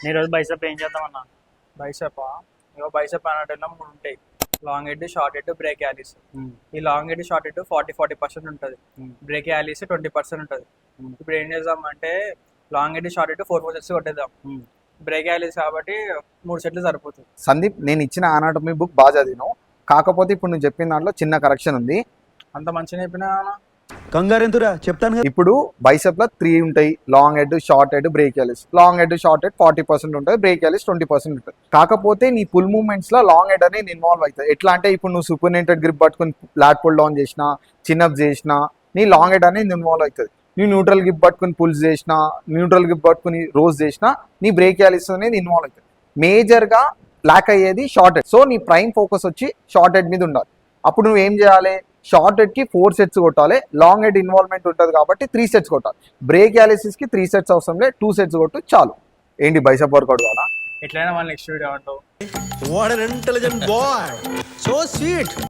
ఈ రోజు బైసెప్ ఏం చేద్దాం అన్న? బైసెపా? ఇగో బైసెప్ అన్నట్టు మూడు ఉంటాయి. Long head, short head, break Alice. ఈ లాంగ్ హెడ్, షార్ట్ హెడ్ 40% ఉంటుంది. బ్రేక్ యాలిస్ 20% ఉంటుంది. ఇప్పుడు ఏం చేద్దాం అంటే long head, short head 4 sets కొట్టేద్దాం. బ్రేక్ యాలిస్ కాబట్టి 3 సెట్లు సరిపోతుంది. సందీప్, నేను ఇచ్చిన అనాటమీ బుక్ బాగా చదివినావు, కాకపోతే ఇప్పుడు నువ్వు చెప్పిన దాంట్లో చిన్న కరెక్షన్ ఉంది. అంత మంచిగా చెప్పినా కంగారెంతురా చెప్తాను కదా. ఇప్పుడు బైసెప్ లో 3 ఉంటాయి: long head, short head, break Alice. Long head, short head 40% ఉంటుంది, బ్రేక్ యాలిస్ 20% ఉంటుంది. కాకపోతే నీ పుల్ మూవ్మెంట్స్ లో లాంగ్ హెడ్ అనేది ఇన్వాల్వ్ అవుతుంది. ఎట్లా అంటే ఇప్పుడు నువ్వు సూపర్నెంటెడ్ గ్రిప్ పట్టుకుని లాట్ పుల్ డౌన్ చేసినా, చిన్అప్ చేసినా, నీ లాంగ్ హెడ్ అనేది ఇన్వాల్వ్ అవుతుంది. నువ్వు న్యూట్రల్ గ్రిప్ పట్టుకుని పుల్స్ చేసినా, న్యూట్రల్ గ్రిప్ పట్టుకుని రోజ్ చేసినా, నీ బ్రేక్ యాలిస్ అనేది ఇన్వాల్వ్ అవుతుంది. మేజర్ గా లాక్ అయ్యేది షార్ట్ హెడ్. సో నీ ప్రైమ్ ఫోకస్ వచ్చి షార్ట్ హెడ్ మీద ఉండాలి. అప్పుడు నువ్వు ఏం చేయాలి? షార్ట్ హెడ్ కి 4 సెట్స్ కొట్టాలి. లాంగ్ హెడ్ ఇన్వాల్వ్మెంట్ ఉంటుంది కాబట్టి 3 సెట్స్ కొట్టాలి. బ్రేక్ యాలిసిస్ కి 3 సెట్స్ అవసరం లేదు, 2 సెట్స్ కొట్టు చాలు. ఏంటి బైసెప్ వర్కౌట్ కావాలా? ఎట్లయినా వాళ్ళు నెక్స్ట్ వీడియో అంటావు. What an intelligent boy, so sweet.